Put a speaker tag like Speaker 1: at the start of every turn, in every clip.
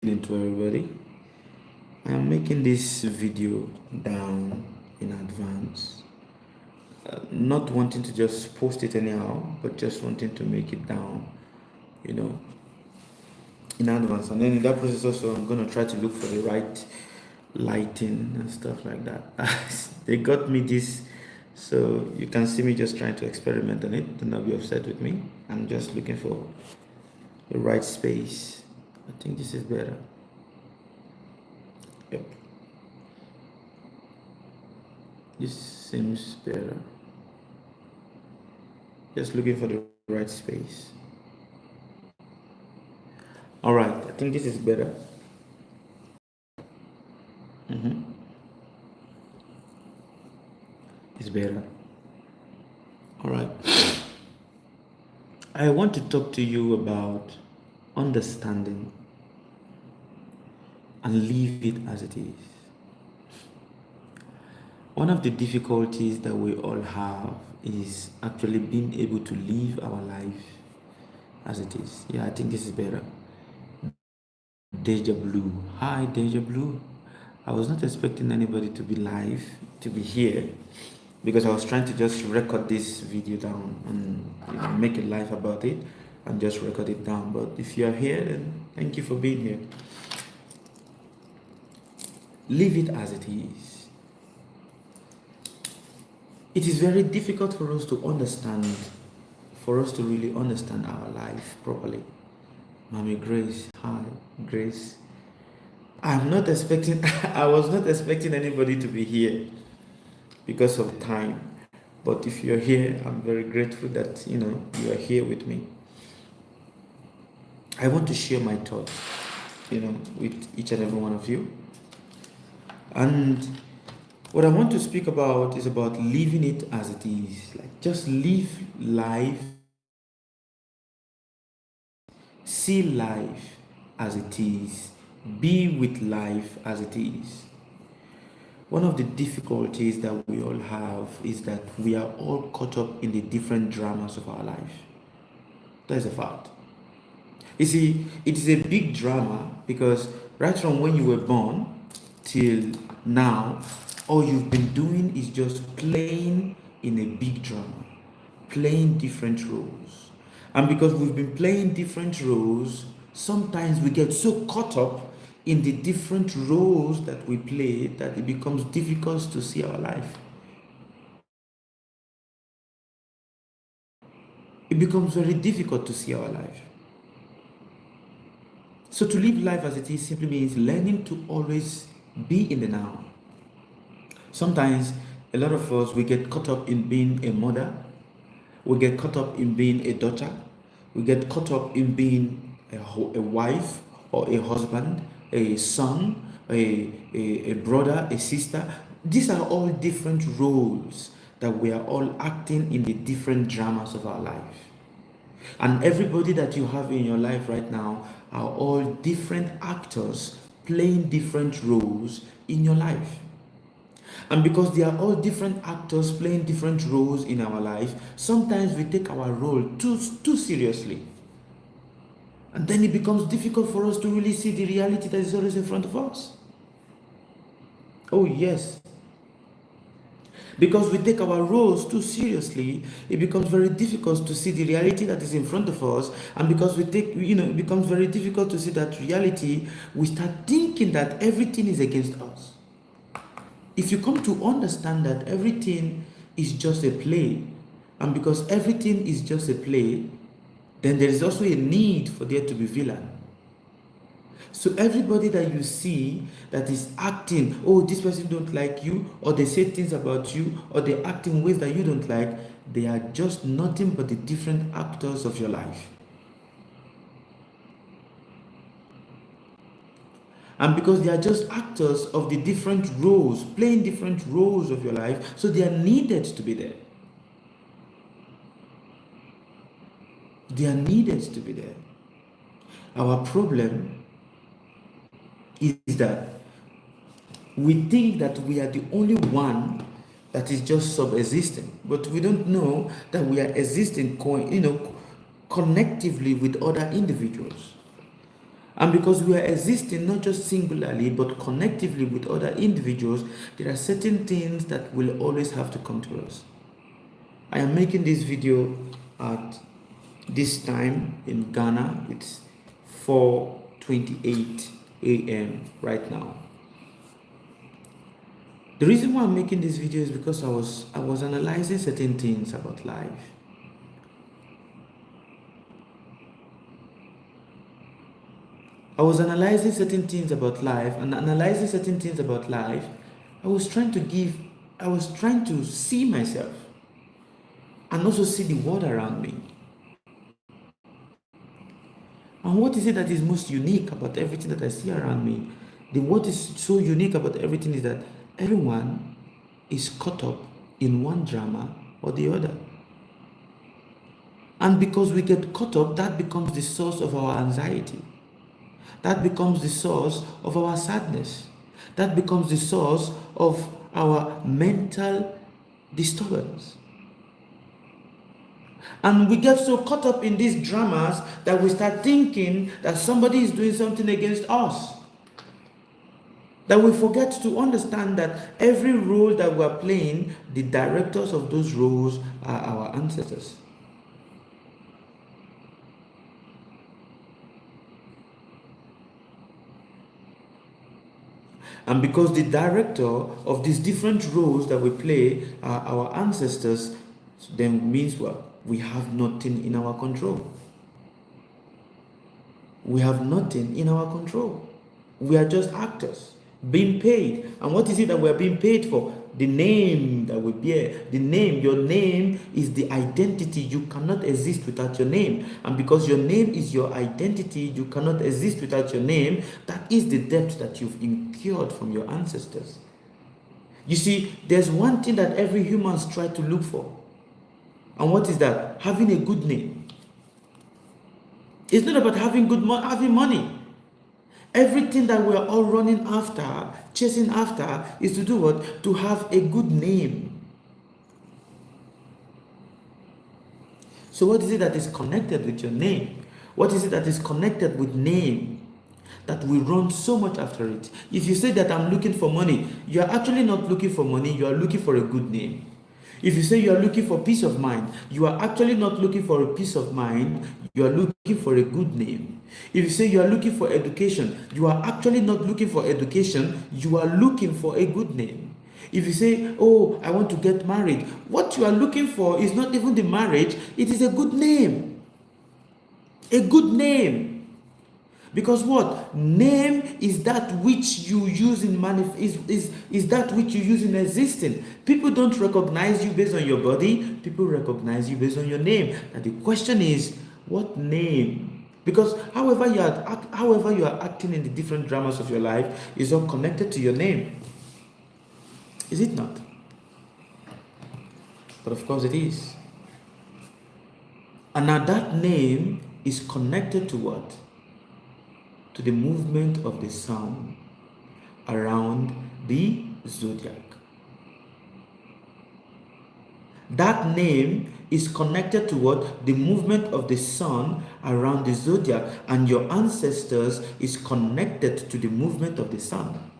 Speaker 1: To everybody. I am making this video down in advance, not wanting to just post it anyhow, but just wanting to make it down, you know, in advance. And then in that process, also, I'm gonna try to look for the right lighting and stuff like that. They got me this, so you can see me just trying to experiment on it. Do not be upset with me. I'm just looking for the right space. I think this is better. Yep. This seems better. Just looking for the right space. All right, I think this is better. It's better. All right. I want to talk to you about understanding and leave it as it is. One of the difficulties that we all have is actually being able to live our life as it is. Yeah, I think this is better. Deja Blue. Hi, Deja Blue. I was not expecting anybody to be live, to be here, because I was trying to just record this video down and make a live about it and just record it down. But if you are here, then thank you for being here. Leave it as it is. It is very difficult for us to understand, for us to really understand our life properly. Mommy Grace, hi, Grace. I'm not expecting, I was not expecting anybody to be here because of time. But if you're here, I'm very grateful that, you are here with me. I want to share my thoughts, with each and every one of you. And what I want to speak about is about living it as it is. Like, just live life, see life as it is, be with life as it is. One of the difficulties that we all have is that we are all caught up in the different dramas of our life. That is a fact. You see, it is a big drama because right from when you were born till now, all you've been doing is just playing in a big drama, playing different roles. And because we've been playing different roles, sometimes we get so caught up in the different roles that we play that it becomes difficult to see our life. It becomes very difficult to see our life. So to live life as it is simply means learning to always be in the now. Sometimes a lot of us, we get caught up in being a mother, we get caught up in being a daughter, we get caught up in being a wife or a husband, a son, a brother, a sister. These are all different roles that we are all acting in the different dramas of our life. And everybody that you have in your life right now are all different actors playing different roles in your life. And because they are all different actors playing different roles in our life, sometimes we take our role too seriously. And then it becomes difficult for us to really see the reality that is always in front of us. Oh, yes. Because we take our roles too seriously, it becomes very difficult to see the reality that is in front of us. And because it becomes very difficult to see that reality, we start thinking that everything is against us. If you come to understand that everything is just a play, and because everything is just a play, then there is also a need for there to be villain. So everybody that you see that is acting, oh, this person don't like you, or they say things about you, or they act in ways that you don't like, they are just nothing but the different actors of your life. And because they are just actors of the different roles, playing different roles of your life, so they are needed to be there. They are needed to be there. Our problem is that we think that we are the only one that is just sub-existing, but we don't know that we are existing, connectively with other individuals. And because we are existing not just singularly but connectively with other individuals, there are certain things that will always have to come to us. I am making this video at this time in Ghana. It's 4:28 a.m. right now. The reason why I'm making this video is because I was analyzing certain things about life. I was analyzing certain things about life, and analyzing certain things about life, I was trying to see myself and also see the world around me. And what is it that is most unique about everything that I see around me? What is so unique about everything is that everyone is caught up in one drama or the other. And because we get caught up, that becomes the source of our anxiety. That becomes the source of our sadness. That becomes the source of our mental disturbance. And we get so caught up in these dramas that we start thinking that somebody is doing something against us. That we forget to understand that every role that we are playing, the directors of those roles are our ancestors. And because the director of these different roles that we play are our ancestors, then means what? We have nothing in our control. We have nothing in our control. We are just actors being paid. And what is it that we are being paid for? The name that we bear. The name, your name is the identity. You cannot exist without your name. And because your name is your identity, you cannot exist without your name. That is the debt that you've incurred from your ancestors. You see, there's one thing that every human tries to look for. And what is that? Having a good name. It's not about having having money. Everything that we are all running after, chasing after, is to do what? To have a good name. So what is it that is connected with your name? What is it that is connected with name that we run so much after it? If you say that I'm looking for money, you are actually not looking for money, you are looking for a good name. If you say you are looking for peace of mind, you are actually not looking for a peace of mind, you are looking for a good name. If you say you are looking for education, you are actually not looking for education, you are looking for a good name. If you say, oh, I want to get married, what you are looking for is not even the marriage, it is a good name. A good name. Because what? Name is that which you use in is that which you use in existing. People don't recognize you based on your body. People recognize you based on your name. And the question is, what name? Because however you are acting in the different dramas of your life is all connected to your name. Is it not? But of course it is. And now that name is connected to what? To the movement of the sun around the zodiac. That name is connected to what? The movement of the sun around the zodiac, and your ancestors is connected to the movement of the sun.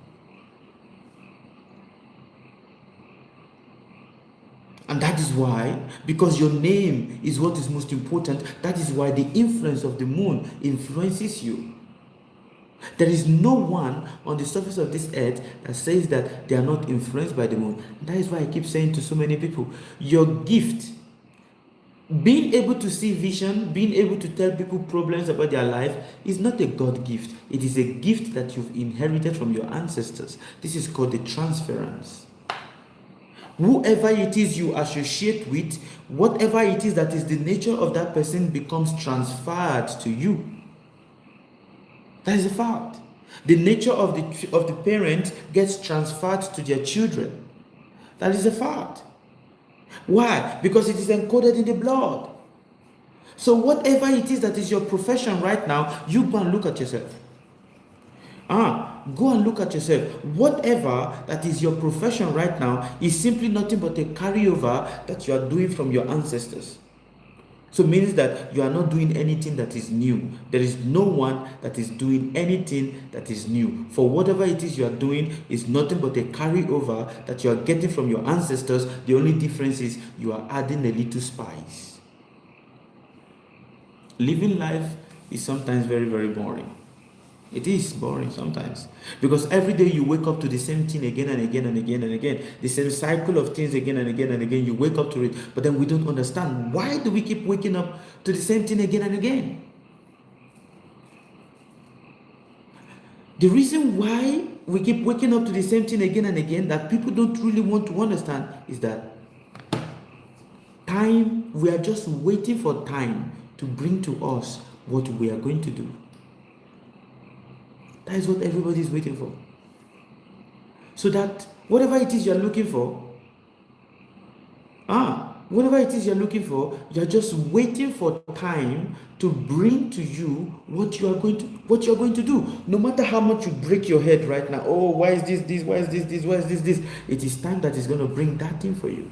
Speaker 1: And that is why, because your name is what is most important, that is why the influence of the moon influences you. There is no one on the surface of this earth that says that they are not influenced by the moon. That is why I keep saying to so many people, your gift, being able to see vision, being able to tell people problems about their life, is not a God gift. It is a gift that you've inherited from your ancestors. This is called the transference. Whoever it is you associate with, whatever it is that is the nature of that person becomes transferred to you. That is a fact. The nature of the parent gets transferred to their children. That is a fact. Why? Because it is encoded in the blood. So whatever it is that is your profession right now, you go and look at yourself. Go and look at yourself. Whatever that is your profession right now is simply nothing but a carryover that you are doing from your ancestors. So it means that you are not doing anything that is new. There is no one that is doing anything that is new. For whatever it is you are doing is nothing but a carryover that you are getting from your ancestors. The only difference is you are adding a little spice. Living life is sometimes very, very boring. It is boring sometimes, because every day you wake up to the same thing again and again and again and again, the same cycle of things again and again and again. You wake up to it, but then we don't understand, why do we keep waking up to the same thing again and again? The reason why we keep waking up to the same thing again and again that people don't really want to understand is that time, we are just waiting for time to bring to us what we are going to do. That is what everybody is waiting for. So that whatever it is you're looking for, whatever it is you're looking for, you're just waiting for time to bring to you what you're going to do. No matter how much you break your head right now, oh, why is this, why is this, why is this? It is time that is going to bring that thing for you.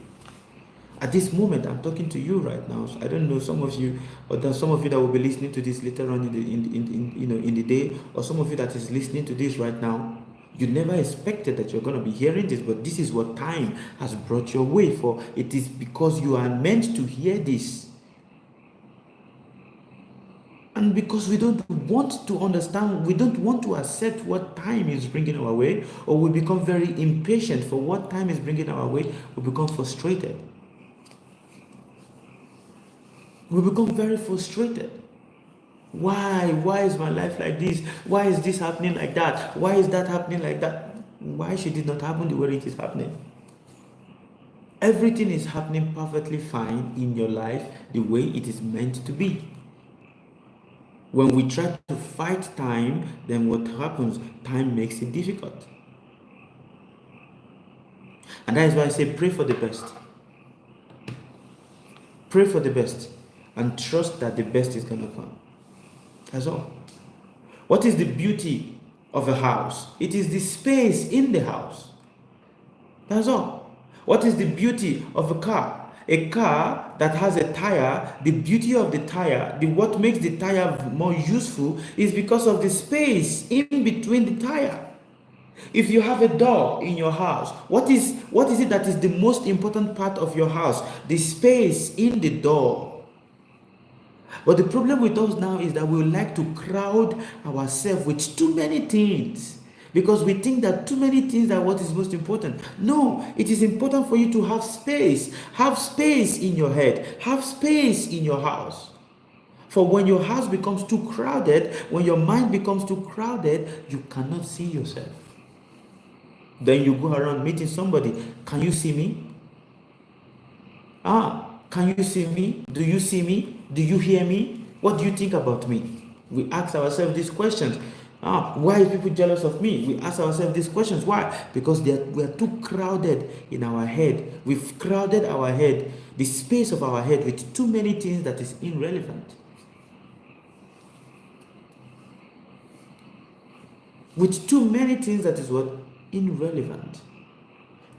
Speaker 1: At this moment, I'm talking to you right now. So I don't know, some of you, or there are some of you that will be listening to this later on in the day, or some of you that is listening to this right now. You never expected that you're going to be hearing this, but this is what time has brought your way for. It is because you are meant to hear this. And because we don't want to understand, we don't want to accept what time is bringing our way, or we become very impatient for what time is bringing our way, we become frustrated. We become very frustrated. Why is my life like this? Why is this happening like that? Why is that happening like that? Why should it not happen the way it is happening? Everything is happening perfectly fine in your life the way it is meant to be. When we try to fight time, then what happens? Time makes it difficult. And that is why I say pray for the best. Pray for the best and trust that the best is going to come. That's all. What is the beauty of a house? It is the space in the house. That's all. What is the beauty of a car? A car that has a tire, the beauty of the tire, what makes the tire more useful is because of the space in between the tire. If you have a door in your house, what is it that is the most important part of your house? The space in the door. But the problem with us now is that we like to crowd ourselves with too many things, because we think that too many things are what is most important. No, it is important for you to have space. Have space in your head. Have space in your house. For when your house becomes too crowded, when your mind becomes too crowded, you cannot see yourself. Then you go around meeting somebody. Can you see me? Can you see me? Do you see me? Do you hear me? What do you think about me? We ask ourselves these questions. Why are people jealous of me? We ask ourselves these questions. Why? Because we are too crowded in our head. We've crowded our head, the space of our head, with too many things that is irrelevant. With too many things that is what? Irrelevant.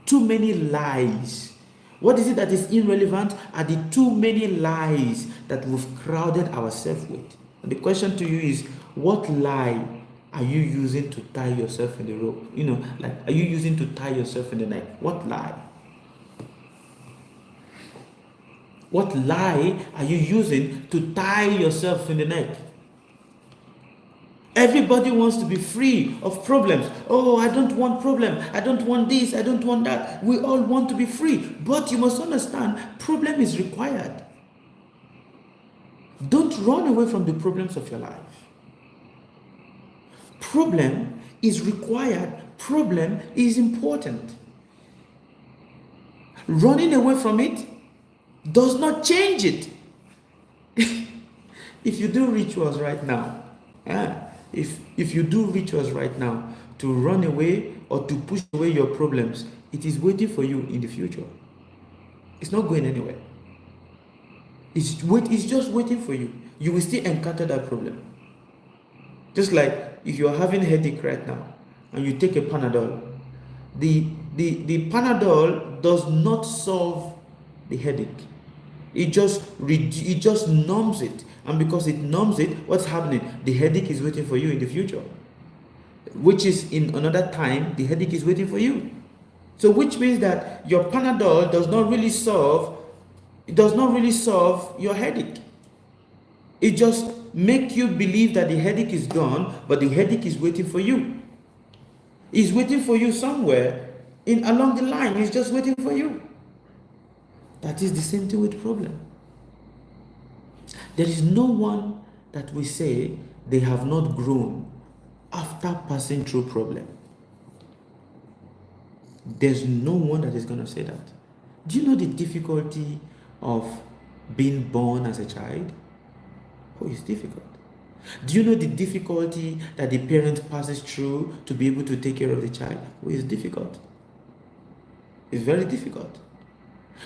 Speaker 1: Too many lies. What is it that is irrelevant? Are the too many lies that we've crowded ourselves with. And the question to you is, what lie are you using to tie yourself in the rope? Are you using to tie yourself in the neck? What lie? What lie are you using to tie yourself in the neck? Everybody wants to be free of problems. Oh, I don't want problem. I don't want this. I don't want that. We all want to be free. But you must understand, problem is required. Don't run away from the problems of your life. Problem is required. Problem is important. Running away from it does not change it. If you do rituals right now, if you do rituals right now to run away or to push away your problems, it is waiting for you in the future. It's not going anywhere. It's just waiting for you. You will still encounter that problem. Just like if you are having a headache right now and you take a Panadol, the Panadol does not solve the headache. It just numbs it, and because it numbs it, what's happening? The headache is waiting for you in the future, which is in another time the headache is waiting for you. So which means that your Panadol does not really solve your headache. It just make you believe that the headache is gone, but the headache is waiting for you. It's waiting for you somewhere in along the line. It's just waiting for you. That is the same thing with problem. There is no one that we say they have not grown after passing through problem. There's no one that is going to say that. Do you know the difficulty of being born as a child? Oh, it's difficult. Do you know the difficulty that the parent passes through to be able to take care of the child? Oh, it's difficult. It's very difficult.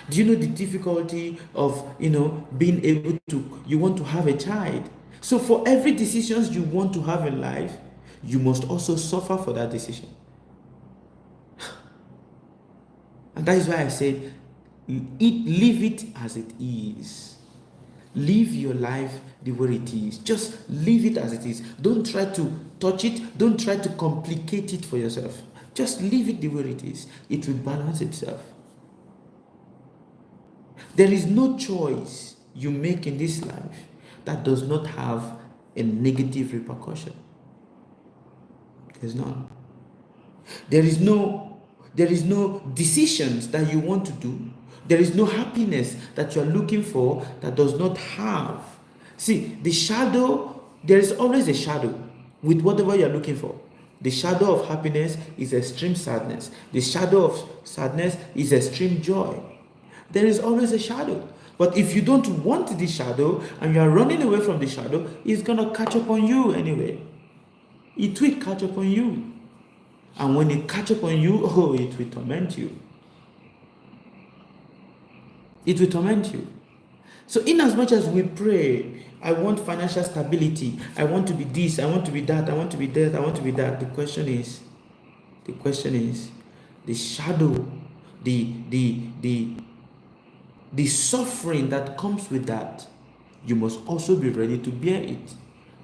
Speaker 1: Do you know the difficulty of, being able to, you want to have a child? So for every decision you want to have in life, you must also suffer for that decision. And that is why I said, leave it as it is. Live your life the way it is. Just leave it as it is. Don't try to touch it. Don't try to complicate it for yourself. Just leave it the way it is. It will balance itself. There is no choice you make in this life that does not have a negative repercussion. There's none. There is no decisions that you want to do. There is no happiness that you are looking for that does not have. See, the shadow, there is always a shadow with whatever you are looking for. The shadow of happiness is extreme sadness. The shadow of sadness is extreme joy. There is always a shadow. But if you don't want the shadow and you are running away from the shadow, it's going to catch up on you anyway. It will catch up on you. And when it catch up on you, it will torment you. It will torment you. So in as much as we pray, I want financial stability, I want to be this, I want to be that, I want to be that, I want to be that. The question is the shadow, the suffering that comes with that, you must also be ready to bear it.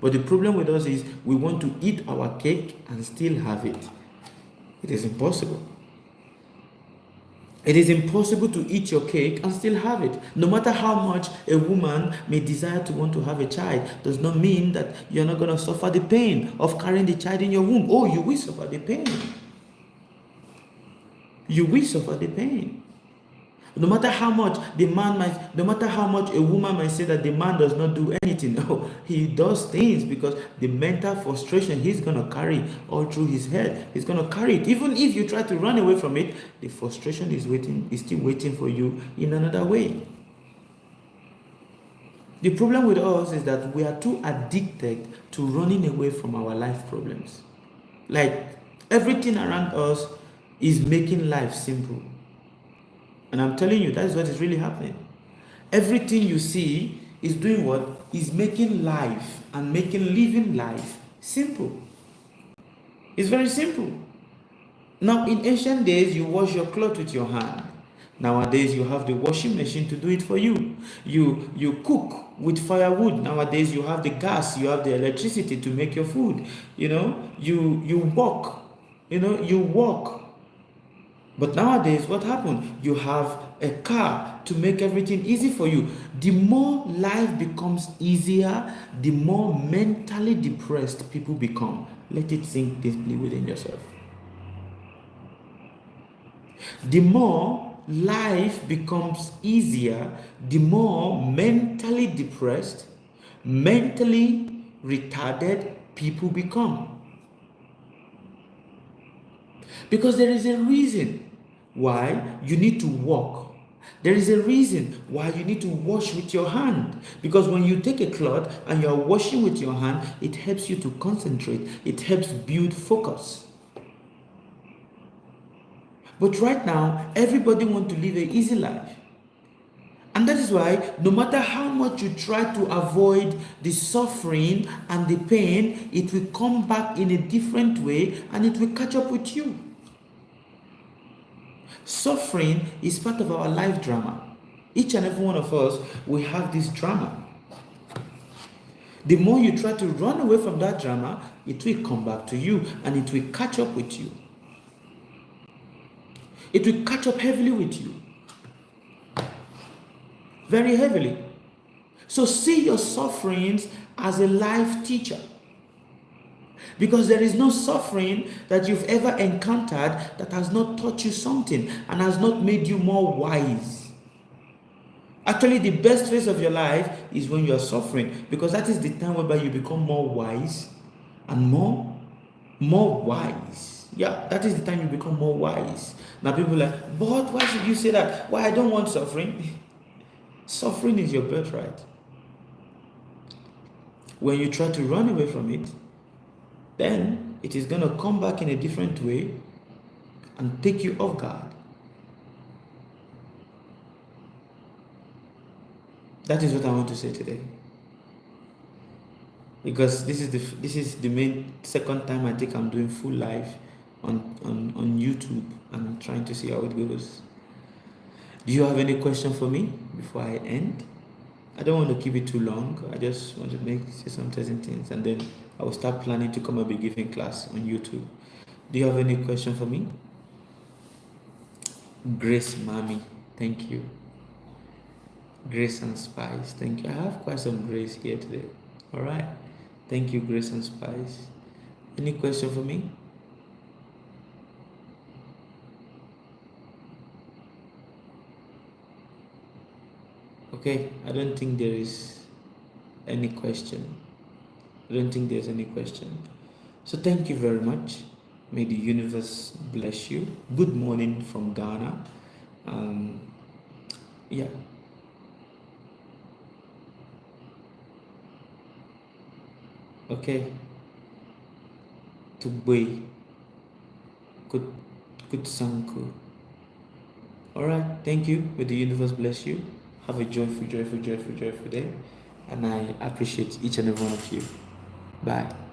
Speaker 1: But the problem with us is we want to eat our cake and still have it. It is impossible. It is impossible to eat your cake and still have it. No matter how much a woman may desire to want to have a child, does not mean that you're not going to suffer the pain of carrying the child in your womb. Oh, you will suffer the pain. You will suffer the pain. No matter how much no matter how much a woman might say that the man does not do anything, no, he does things because the mental frustration he's going to carry all through his head, he's going to carry it. Even if you try to run away from it, the frustration is still waiting for you in another way. The problem with us is that we are too addicted to running away from our life problems. Like everything around us is making life simple. And I'm telling you, that is what is really happening. Everything you see is doing what? Is making life and making living life simple. It's very simple. Now, in ancient days, you wash your clothes with your hand. Nowadays, you have the washing machine to do it for you. You cook with firewood. Nowadays, you have the gas, you have the electricity to make your food. You walk. You walk. But nowadays, what happened? You have a car to make everything easy for you. The more life becomes easier, the more mentally depressed people become. Let it sink deeply within yourself. The more life becomes easier, the more mentally depressed, mentally retarded people become. Because there is a reason why you need to walk. There is a reason why you need to wash with your hand. Because when you take a cloth and you are washing with your hand, it helps you to concentrate. It helps build focus. But right now, everybody wants to live an easy life. And that is why, no matter how much you try to avoid the suffering and the pain, it will come back in a different way and it will catch up with you. Suffering is part of our life drama. Each and every one of us, we have this drama. The more you try to run away from that drama, it will come back to you and it will catch up with you. It will catch up heavily with you. Very heavily. So see your sufferings as a life teacher. Because there is no suffering that you've ever encountered that has not taught you something and has not made you more wise. Actually, the best phase of your life is when you are suffering, because that is the time whereby you become more wise and more wise. Yeah, that is the time you become more wise. Now people are like, but why should you say that? Why? I don't want suffering. Suffering is your birthright. When you try to run away from it, then it is going to come back in a different way and take you off guard. That is what I want to say today. Because this is the main second time I think I'm doing full live on YouTube. I'm trying to see how it goes. Do you have any question for me before I end? I don't want to keep it too long. I just want to say some certain things, and then I will start planning to come and be giving class on YouTube. Do you have any question for me? Grace Mommy, thank you. Grace and Spice, thank you. I have quite some grace here today. All right. Thank you, Grace and Spice. Any question for me? Okay, I don't think there is any question. I don't think there's any question. So thank you very much. May the universe bless you. Good morning from Ghana. Yeah. Okay. Tugbe. Good Sanku. Alright, thank you. May the universe bless you. Have a joyful day. And I appreciate each and every one of you. Bye.